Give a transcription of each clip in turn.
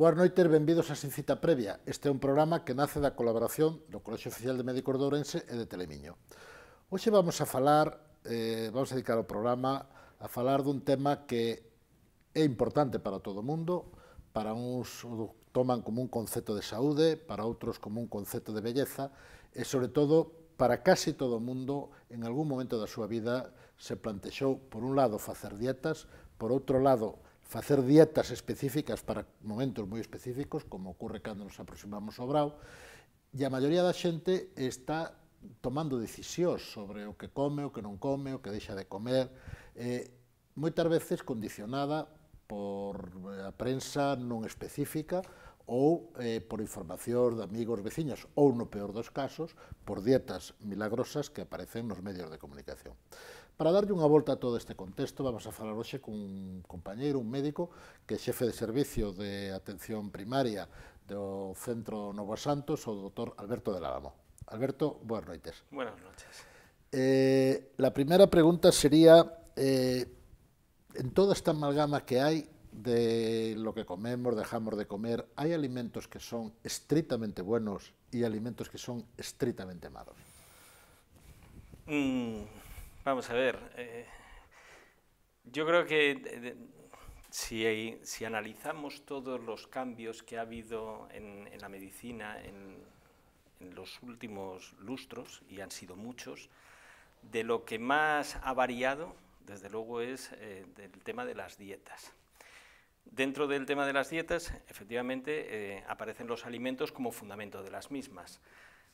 Boas noites, benvidos a Sin Cita Previa. Este é un programa que nace da colaboración do Colexio Oficial de Médicos de Ourense e de Telemiño. Hoxe vamos a dedicar o programa a falar dun tema que é importante para todo o mundo, para uns o toman como un concepto de saúde, para outros como un concepto de belleza, e sobre todo para casi todo o mundo en algún momento da súa vida se plantexou, por un lado, facer dietas, por outro lado, facer dietas específicas para momentos moi específicos, como ocurre cando nos aproximamos ao brao, e a maioría da xente está tomando decisións sobre o que come, o que non come, o que deixa de comer, moitas veces condicionada por a prensa non específica ou por información de amigos, veciños, ou, no peor dos casos, por dietas milagrosas que aparecen nos medios de comunicación. Para darlle unha volta a todo este contexto, vamos a falar hoxe cun compañeiro, un médico, que é xefe de servicio de atención primaria do Centro Novo Santos, o doutor Alberto del Álamo. Alberto, boas noites. Buenas noches. La primera pregunta sería, en toda esta amalgama que hai de lo que comemos, dejamos de comer, ¿hay alimentos que son estrictamente buenos y alimentos que son estrictamente malos? Vamos a ver, yo creo que si analizamos todos los cambios que ha habido en la medicina en los últimos lustros, y han sido muchos, de lo que más ha variado, desde luego, es del tema de las dietas. Dentro del tema de las dietas, efectivamente, aparecen los alimentos como fundamento de las mismas.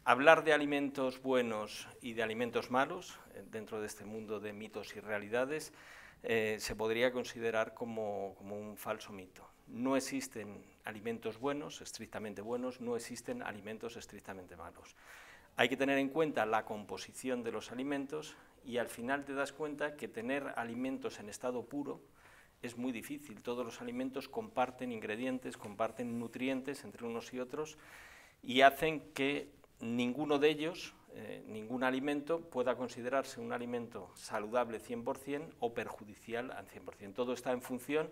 Hablar de alimentos buenos y de alimentos malos, dentro de este mundo de mitos y realidades, se podría considerar como un falso mito. No existen alimentos buenos, estrictamente buenos, no existen alimentos estrictamente malos. Hay que tener en cuenta la composición de los alimentos y al final te das cuenta que tener alimentos en estado puro es muy difícil. Todos los alimentos comparten ingredientes, comparten nutrientes entre unos y otros y hacen que ninguno de ellos, ningún alimento, pueda considerarse un alimento saludable 100% o perjudicial al 100%. Todo está en función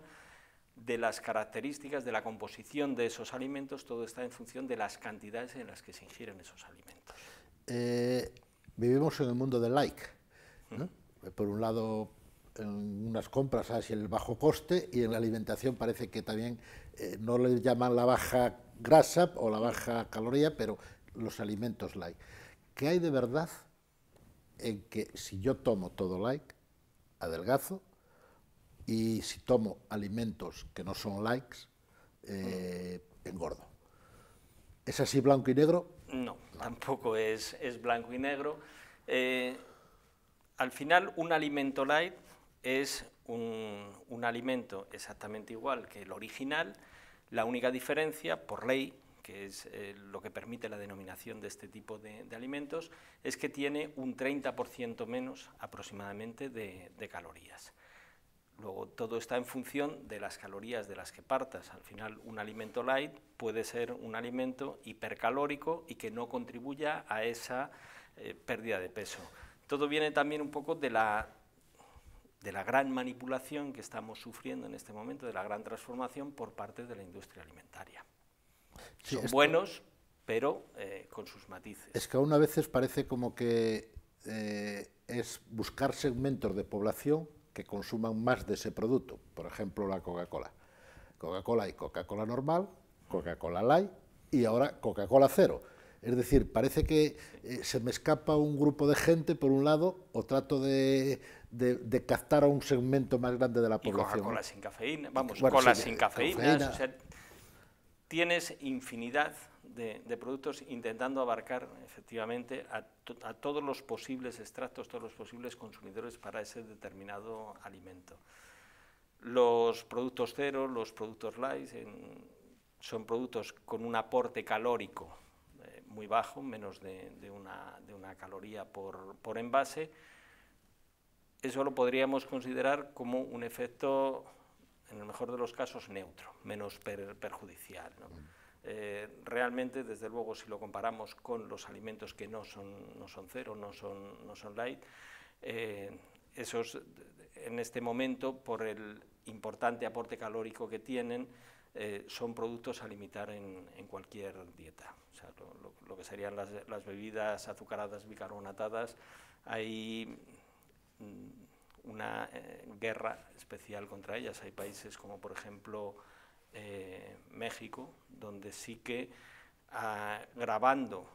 de las características, de la composición de esos alimentos, todo está en función de las cantidades en las que se ingieren esos alimentos. Vivimos en el mundo del like, ¿no? Por un lado, en unas compras hacia el bajo coste y en la alimentación parece que también no le llaman la baja grasa o la baja caloría, pero los alimentos light. ¿Qué hay de verdad en que si yo tomo todo light, adelgazo, y si tomo alimentos que no son likes, engordo? ¿Es así blanco y negro? No, tampoco es blanco y negro. Al final, un alimento light es un alimento exactamente igual que el original. La única diferencia, por ley, que es lo que permite la denominación de este tipo de alimentos, es que tiene un 30% menos aproximadamente de calorías. Luego, todo está en función de las calorías de las que partas. Al final, un alimento light puede ser un alimento hipercalórico y que no contribuya a esa pérdida de peso. Todo viene también un poco de la gran manipulación que estamos sufriendo en este momento, de la gran transformación por parte de la industria alimentaria. Sí, son buenos, pero con sus matices. Es que a una veces parece como que es buscar segmentos de población que consuman más de ese producto. Por ejemplo, la Coca-Cola. Coca-Cola y Coca-Cola normal, Coca-Cola light y ahora Coca-Cola cero. Es decir, parece que se me escapa un grupo de gente por un lado o trato de captar a un segmento más grande de la población. Y Coca-Cola sin cafeína, vamos, bueno, cola sin cafeína. O sea, tienes infinidad de productos intentando abarcar efectivamente a todos los posibles extractos, todos los posibles consumidores para ese determinado alimento. Los productos cero, los productos light, son productos con un aporte calórico muy bajo, menos de una caloría por envase. Eso lo podríamos considerar como un efecto, en el mejor de los casos, neutro, menos perjudicial, ¿no? Realmente, desde luego, si lo comparamos con los alimentos que no son cero, no son light, esos en este momento, por el importante aporte calórico que tienen, son productos a limitar en cualquier dieta. O sea, lo que serían las bebidas azucaradas bicarbonatadas, hay una guerra especial contra ellas. Hay países como, por ejemplo, México, donde sí que gravando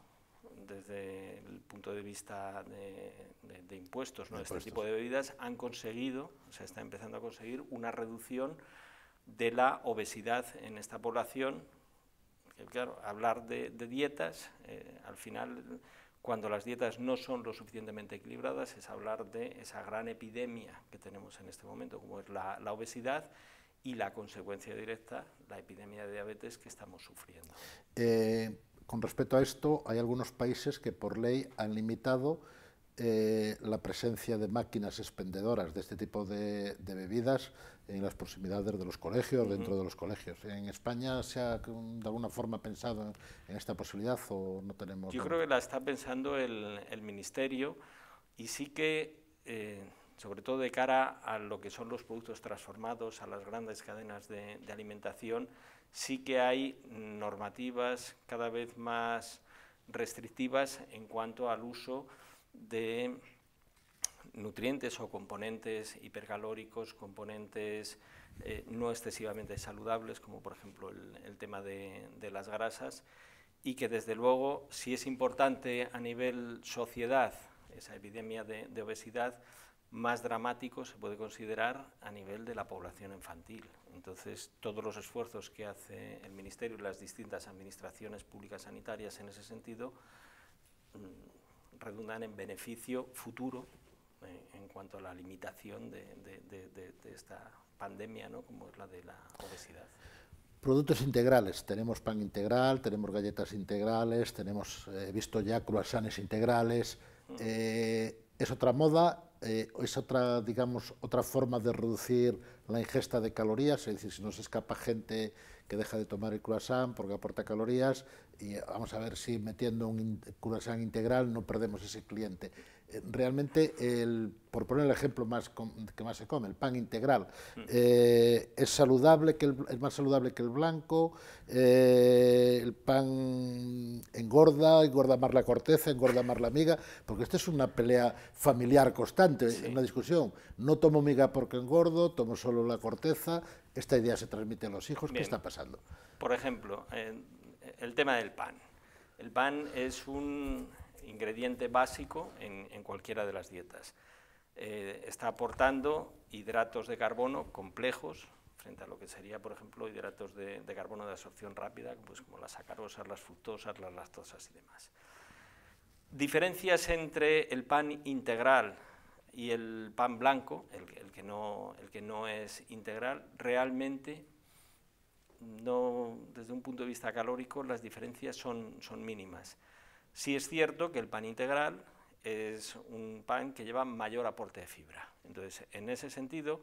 desde el punto de vista de impuestos, ¿no?, este tipo de bebidas, han conseguido, se está empezando a conseguir una reducción de la obesidad en esta población. Claro, hablar de dietas, al final, cuando las dietas no son lo suficientemente equilibradas, es hablar de esa gran epidemia que tenemos en este momento, como es la obesidad, y la consecuencia directa, la epidemia de diabetes que estamos sufriendo. Con respecto a esto, hay algunos países que por ley han limitado la presencia de máquinas expendedoras de este tipo de bebidas en las proximidades de los colegios, dentro de los colegios. ¿En España se ha de alguna forma pensado en esta posibilidad o no tenemos? Yo creo que la está pensando el Ministerio, y sí que, sobre todo de cara a lo que son los productos transformados, a las grandes cadenas de alimentación, sí que hay normativas cada vez más restrictivas en cuanto al uso de nutrientes o componentes hipercalóricos, componentes no excesivamente saludables, como por ejemplo el tema de las grasas, y que desde luego, si es importante a nivel sociedad esa epidemia de obesidad, más dramático se puede considerar a nivel de la población infantil. Entonces, todos los esfuerzos que hace el Ministerio y las distintas administraciones públicas sanitarias en ese sentido redundan en beneficio futuro en cuanto a la limitación de esta pandemia, ¿no?, como es la de la obesidad. Productos integrales, tenemos pan integral, tenemos galletas integrales, tenemos, he visto ya croissants integrales. ¿Es otra moda? ¿Es otra, digamos, otra forma de reducir la ingesta de calorías? Es decir, si nos escapa gente que deja de tomar el croissant porque aporta calorías, y vamos a ver si metiendo un croissant integral no perdemos ese cliente. Realmente, por poner el ejemplo que más se come, el pan integral, es saludable, es más saludable que el blanco. El pan engorda más la corteza, engorda más la miga, porque esta es una pelea familiar constante, sí, una discusión. No tomo miga porque engordo, tomo solo la corteza. Esta idea se transmite a los hijos. Bien. ¿Qué está pasando? Por ejemplo, el tema del pan. El pan es un ingrediente básico en cualquiera de las dietas. Está aportando hidratos de carbono complejos frente a lo que sería, por ejemplo, hidratos de carbono de absorción rápida, pues como las sacarosas, las fructosas, las lactosas y demás. Diferencias entre el pan integral y el pan blanco, el que no es integral, realmente no, desde un punto de vista calórico, las diferencias son mínimas. Sí es cierto que el pan integral es un pan que lleva mayor aporte de fibra. Entonces, en ese sentido,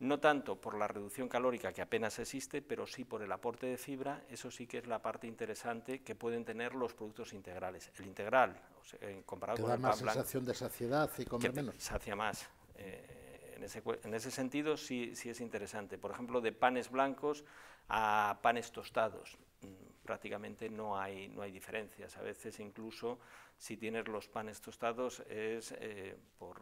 no tanto por la reducción calórica, que apenas existe, pero sí por el aporte de fibra. Eso sí que es la parte interesante que pueden tener los productos integrales. El integral, o sea, comparado con el pan blanco, ¿te da más sensación de saciedad y comer menos? Sacia más. En ese sentido sí es interesante. Por ejemplo, de panes blancos a panes tostados, prácticamente no hay diferencias. A veces incluso si tienes los panes tostados es por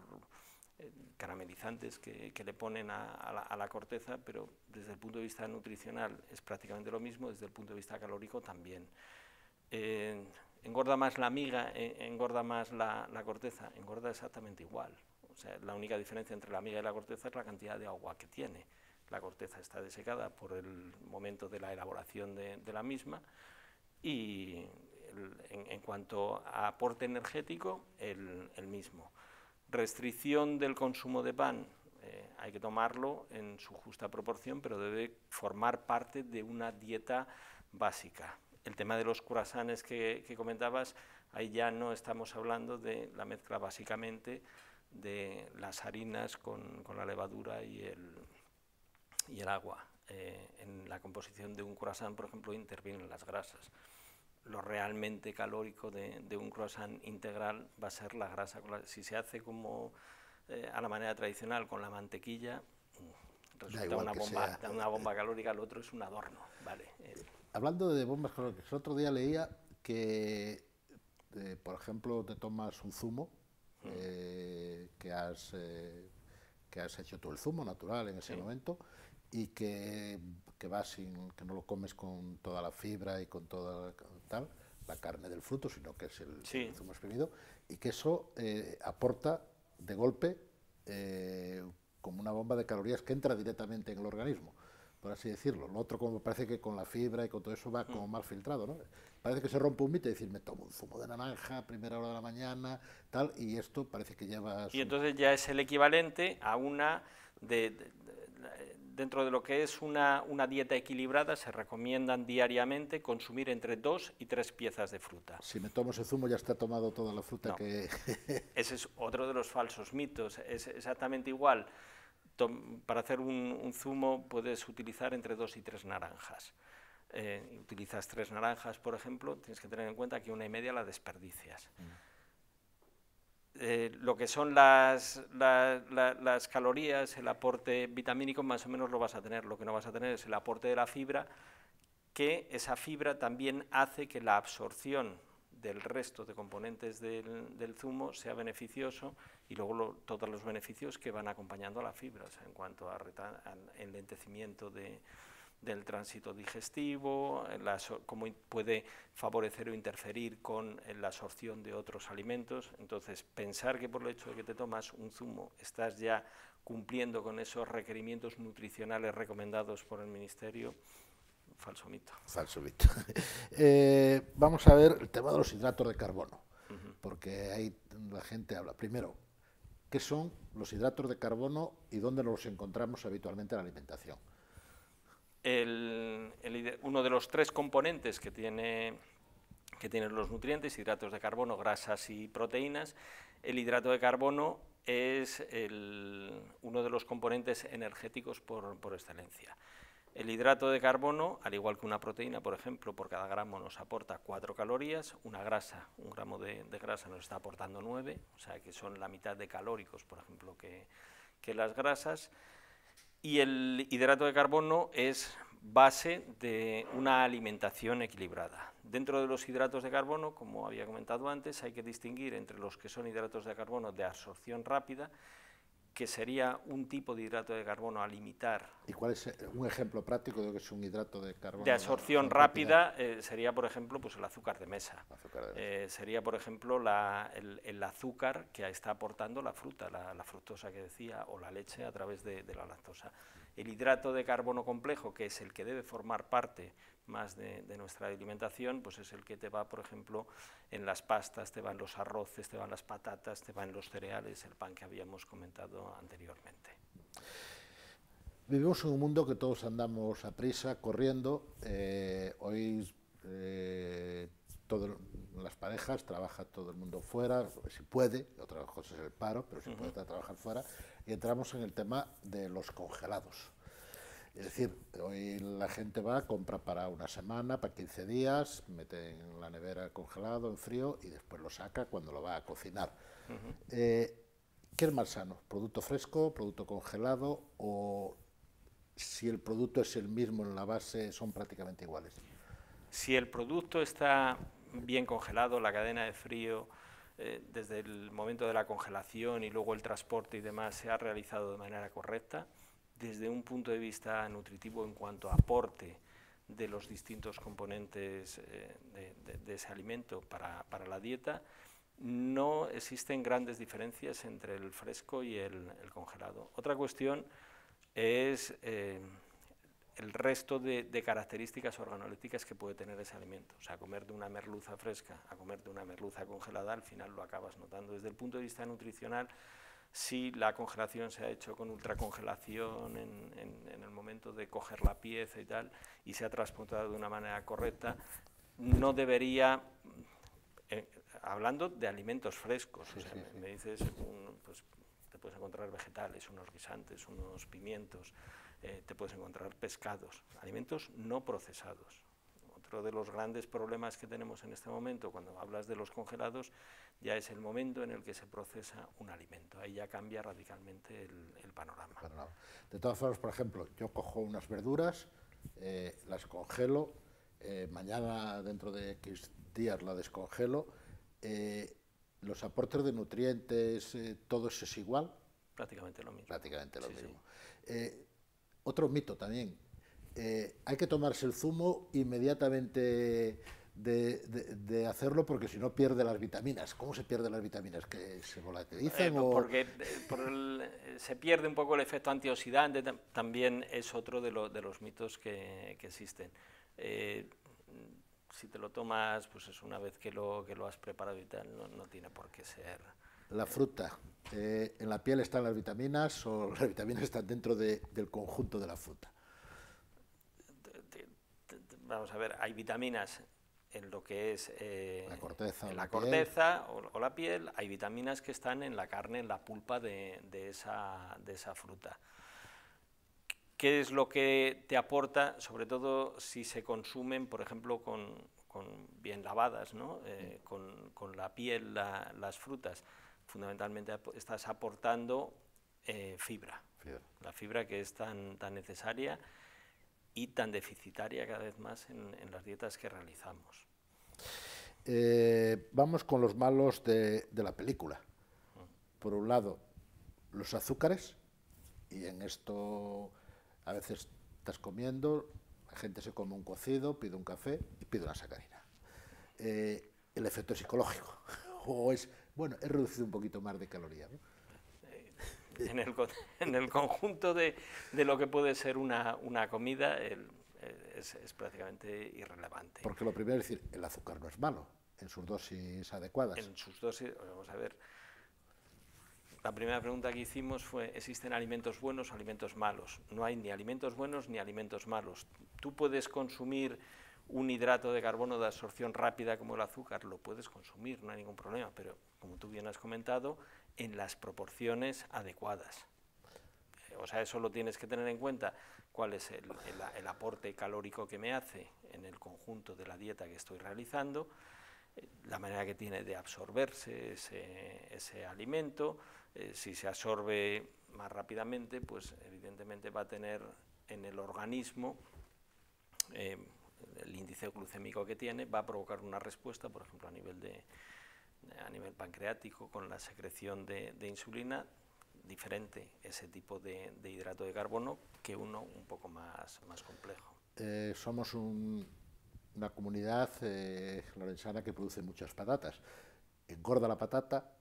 caramelizantes que le ponen a la corteza, pero desde el punto de vista nutricional es prácticamente lo mismo, desde el punto de vista calórico también. ¿Engorda más la miga, engorda más la corteza? Engorda exactamente igual. O sea, la única diferencia entre la miga y la corteza es la cantidad de agua que tiene. La corteza está desecada por el momento de la elaboración de la misma, y en cuanto a aporte energético, el mismo. Restricción del consumo de pan, hay que tomarlo en su justa proporción, pero debe formar parte de una dieta básica. El tema de los croissants que comentabas, ahí ya no estamos hablando de la mezcla básicamente de las harinas con la levadura y el agua. En la composición de un croissant, por ejemplo, intervienen las grasas. Lo realmente calórico de un croissant integral va a ser la grasa. Si se hace como a la manera tradicional con la mantequilla, resulta una bomba calórica, lo otro es un adorno, ¿vale? Hablando de bombas calóricas, el otro día leía que, por ejemplo, te tomas un zumo, que has hecho tú el zumo natural en ese momento, y que que no lo comes con toda la fibra y con toda la carne del fruto, sino que es el zumo exprimido, y que eso aporta de golpe como una bomba de calorías que entra directamente en el organismo, por así decirlo. Lo otro, como parece que con la fibra y con todo eso va como mal filtrado, ¿no? Parece que se rompe un mito y decir, me tomo un zumo de naranja a primera hora de la mañana, tal, y esto parece que lleva... Y entonces ya es el equivalente a una... dentro de lo que es una dieta equilibrada, se recomiendan diariamente consumir entre 2 y 3 piezas de fruta. Si me tomo ese zumo ya está tomado toda la fruta que... Ese es otro de los falsos mitos, es exactamente igual. Para hacer un zumo puedes utilizar entre 2 y 3 naranjas. Utilizas 3 naranjas, por ejemplo, tienes que tener en cuenta que 1,5 la desperdicias. Lo que son las calorías, el aporte vitamínico, más o menos lo vas a tener. Lo que no vas a tener es el aporte de la fibra, que esa fibra también hace que la absorción del resto de componentes del zumo sea beneficioso, y luego todos los beneficios que van acompañando a la fibra, o sea, en cuanto a enlentecimiento del tránsito digestivo, cómo puede favorecer o interferir con la absorción de otros alimentos. Entonces, pensar que por el hecho de que te tomas un zumo estás ya cumpliendo con esos requerimientos nutricionales recomendados por el Ministerio, falso mito. Falso mito. Vamos a ver el tema de los hidratos de carbono, porque ahí la gente habla. Primero, ¿qué son los hidratos de carbono y dónde los encontramos habitualmente en la alimentación? Uno de los 3 componentes que tienen los nutrientes, hidratos de carbono, grasas y proteínas, el hidrato de carbono es uno de los componentes energéticos por excelencia. El hidrato de carbono, al igual que una proteína, por ejemplo, por cada gramo nos aporta 4 calorías, una grasa, un gramo de grasa nos está aportando 9, o sea que son la mitad de calóricos, por ejemplo, que las grasas. Y el hidrato de carbono es base de una alimentación equilibrada. Dentro de los hidratos de carbono, como había comentado antes, hay que distinguir entre los que son hidratos de carbono de absorción rápida, que sería un tipo de hidrato de carbono a limitar. ¿Y cuál es un ejemplo práctico de lo que es un hidrato de carbono? De absorción rápida sería, por ejemplo, pues el azúcar de mesa. Sería, por ejemplo, el azúcar que está aportando la fruta, la fructosa que decía, o la leche a través de la lactosa. El hidrato de carbono complejo, que es el que debe formar parte más de nuestra alimentación, pues es el que te va, por ejemplo, en las pastas, te va en los arroces, te va en las patatas, te va en los cereales, el pan que habíamos comentado anteriormente. Vivimos en un mundo que todos andamos a prisa, corriendo. Hoy las parejas trabaja todo el mundo fuera, si puede, otra cosa es el paro, pero si puede trabajar fuera, y entramos en el tema de los congelados. Es decir, hoy la gente va, compra para una semana, para 15 días, mete en la nevera congelado, en frío, y después lo saca cuando lo va a cocinar. ¿Qué es más sano? ¿Producto fresco, producto congelado, o si el producto es el mismo en la base, son prácticamente iguales? Si el producto está bien congelado, la cadena de frío, desde el momento de la congelación y luego el transporte y demás, se ha realizado de manera correcta, desde un punto de vista nutritivo en cuanto a aporte de los distintos componentes de ese alimento para la dieta, no existen grandes diferencias entre el fresco y el congelado. Otra cuestión es el resto de características organolépticas que puede tener ese alimento. O sea, comer de una merluza fresca a comer de una merluza congelada, al final lo acabas notando. Desde el punto de vista nutricional, si la congelación se ha hecho con ultracongelación en el momento de coger la pieza y tal, y se ha transportado de una manera correcta, no debería, hablando de alimentos frescos, o sea, me dices, pues te puedes encontrar vegetales, unos guisantes, unos pimientos, te puedes encontrar pescados, alimentos no procesados. otro de los grandes problemas que tenemos en este momento, cuando hablas de los congelados, ya es el momento en el que se procesa un alimento. Ahí ya cambia radicalmente el panorama. De todas formas, por ejemplo, yo cojo unas verduras, las congelo, mañana, dentro de X días, la descongelo. Los aportes de nutrientes, todo eso es igual. Prácticamente lo mismo. Prácticamente lo mismo. Sí. Otro mito también. Hay que tomarse el zumo inmediatamente de hacerlo, porque si no pierde las vitaminas. ¿Cómo se pierden las vitaminas? ¿Que se volatilizan? Porque se pierde un poco el efecto antioxidante, también es otro de los mitos que existen. Si te lo tomas, pues es una vez que lo has preparado y tal, no tiene por qué ser. La fruta, ¿en la piel están las vitaminas o las vitaminas están dentro del conjunto de la fruta? Vamos a ver, hay vitaminas en lo que es la corteza, en la corteza o la piel, hay vitaminas que están en la carne, en la pulpa de esa fruta. ¿Qué es lo que te aporta, sobre todo si se consumen, por ejemplo, bien lavadas, ¿no? Con la piel, las frutas? Fundamentalmente estás aportando fibra, la fibra que es tan necesaria y tan deficitaria cada vez más en las dietas que realizamos. Vamos con los malos de la película. Por un lado, los azúcares, y en esto a veces estás comiendo, la gente se come un cocido, pide un café y pide una sacarina. El efecto psicológico, o es, bueno, he reducido un poquito más de calorías, ¿no? En el conjunto de lo que puede ser una comida es prácticamente irrelevante. Porque lo primero es decir, el azúcar no es malo, en sus dosis adecuadas. En sus dosis, vamos a ver, la primera pregunta que hicimos fue, ¿existen alimentos buenos o alimentos malos? No hay ni alimentos buenos ni alimentos malos. Tú puedes consumir un hidrato de carbono de absorción rápida como el azúcar, lo puedes consumir, no hay ningún problema, pero como tú bien has comentado, en las proporciones adecuadas. O sea, eso lo tienes que tener en cuenta, cuál es el aporte calórico que me hace en el conjunto de la dieta que estoy realizando, la manera que tiene de absorberse ese alimento. Si se absorbe más rápidamente, pues evidentemente va a tener en el organismo el índice glucémico que tiene, va a provocar una respuesta, por ejemplo, a nivel pancreático, con la secreción de insulina, diferente ese tipo de hidrato de carbono que uno un poco más complejo. Somos una comunidad lorenzana que produce muchas patatas. Engorda la patata.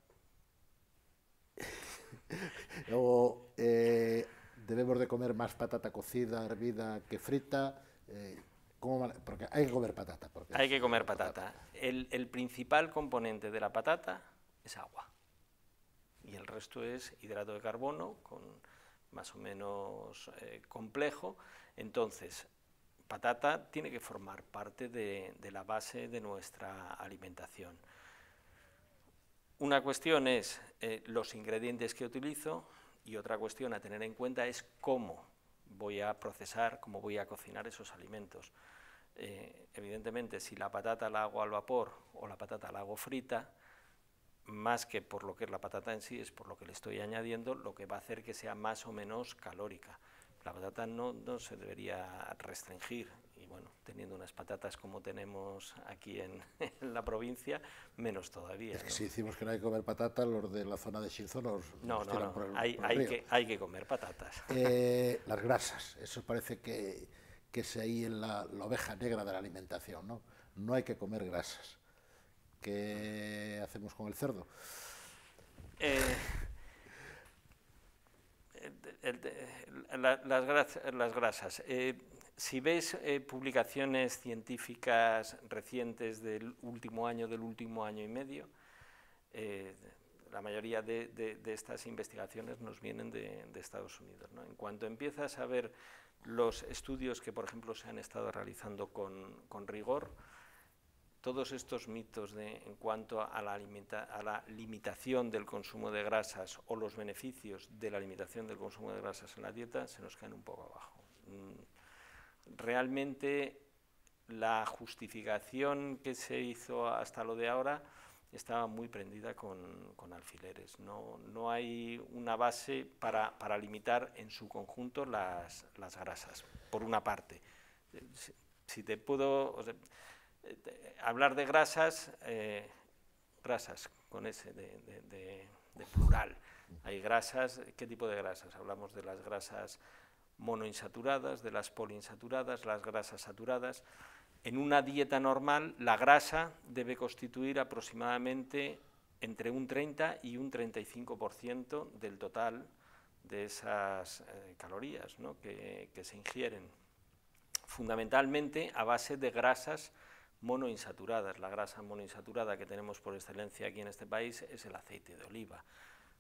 Luego, debemos de comer más patata cocida, hervida que frita. Porque hay que comer patata. Hay que comer patata. El principal componente de la patata es agua. Y el resto es hidrato de carbono, más o menos complejo. Entonces, patata tiene que formar parte de la base de nuestra alimentación. Una cuestión es los ingredientes que utilizo y otra cuestión a tener en cuenta es cómo voy a procesar, cómo voy a cocinar esos alimentos. Evidentemente, si la patata la hago al vapor o la patata la hago frita, más que por lo que es la patata en sí, es por lo que le estoy añadiendo, lo que va a hacer que sea más o menos calórica. La patata no se debería restringir, y bueno, teniendo unas patatas como tenemos aquí en la provincia, menos todavía. Es que si decimos que no hay que comer patata, los de la zona de Shinzo nos tiran por el río. Hay que comer patatas. Las grasas, eso parece que es ahí en la oveja negra de la alimentación, ¿no? No hay que comer grasas. ¿Qué hacemos con el cerdo? Las grasas. Si ves publicaciones científicas recientes del último año y medio, la mayoría de estas investigaciones nos vienen de Estados Unidos, ¿no? En cuanto empiezas a ver los estudios que, por ejemplo, se han estado realizando con rigor, todos estos mitos en cuanto a la limitación del consumo de grasas o los beneficios de la limitación del consumo de grasas en la dieta se nos caen un poco abajo. Realmente la justificación que se hizo hasta lo de ahora estaba muy prendida con alfileres. No hay una base para limitar en su conjunto las grasas, por una parte. Si te puedo hablar de grasas, grasas con ese de plural. Hay grasas, ¿qué tipo de grasas? Hablamos de las grasas monoinsaturadas, de las poliinsaturadas, las grasas saturadas. En una dieta normal, la grasa debe constituir aproximadamente entre un 30 y un 35% del total de esas calorías, ¿no?, que se ingieren, fundamentalmente a base de grasas monoinsaturadas. La grasa monoinsaturada que tenemos por excelencia aquí en este país es el aceite de oliva.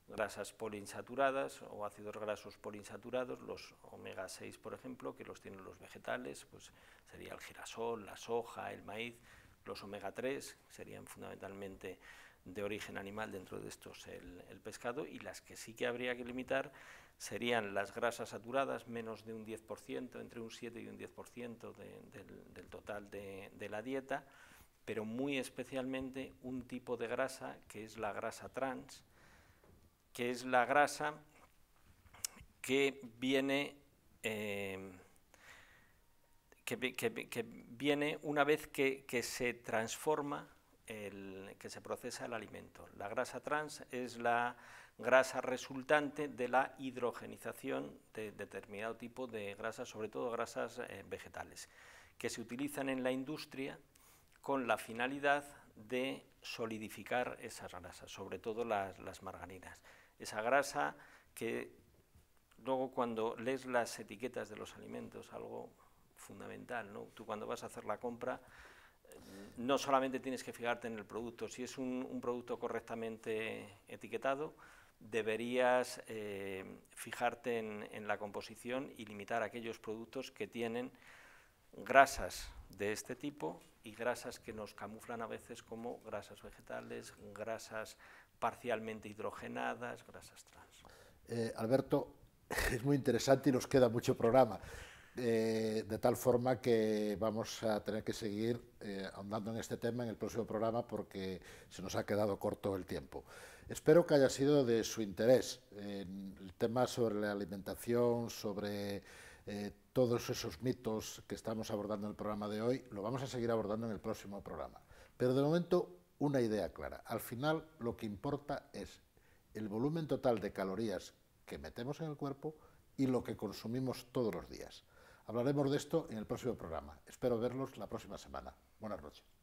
Grasas poliinsaturadas o ácidos grasos poliinsaturados, los omega 6, por ejemplo, que los tienen los vegetales, pues sería el girasol, la soja, el maíz. Los omega 3 serían fundamentalmente de origen animal, dentro de estos el pescado, y las que sí que habría que limitar serían las grasas saturadas, menos de un 10%, entre un 7 y un 10% del total de la dieta, pero muy especialmente un tipo de grasa que es la grasa trans, que es la grasa que viene, una vez que se transforma, que se procesa el alimento. La grasa trans es la grasa resultante de la hidrogenización de determinado tipo de grasas, sobre todo grasas vegetales, que se utilizan en la industria con la finalidad de solidificar esas grasas, sobre todo las margarinas. Esa grasa que luego, cuando lees las etiquetas de los alimentos, algo fundamental, ¿no? Tú, cuando vas a hacer la compra, no solamente tienes que fijarte en el producto. Si es un producto correctamente etiquetado, deberías fijarte en la composición y limitar aquellos productos que tienen grasas de este tipo y grasas que nos camuflan a veces como grasas vegetales, grasas parcialmente hidrogenadas, grasas trans. Alberto, es muy interesante y nos queda mucho programa, de tal forma que vamos a tener que seguir ahondando en este tema en el próximo programa, porque se nos ha quedado corto el tiempo. Espero que haya sido de su interés el tema sobre la alimentación, sobre todos esos mitos que estamos abordando en el programa de hoy. Lo vamos a seguir abordando en el próximo programa. Pero de momento, una idea clara. Al final, lo que importa es el volumen total de calorías que metemos en el cuerpo y lo que consumimos todos los días. Hablaremos de esto en el próximo programa. Espero verlos la próxima semana. Buenas noches.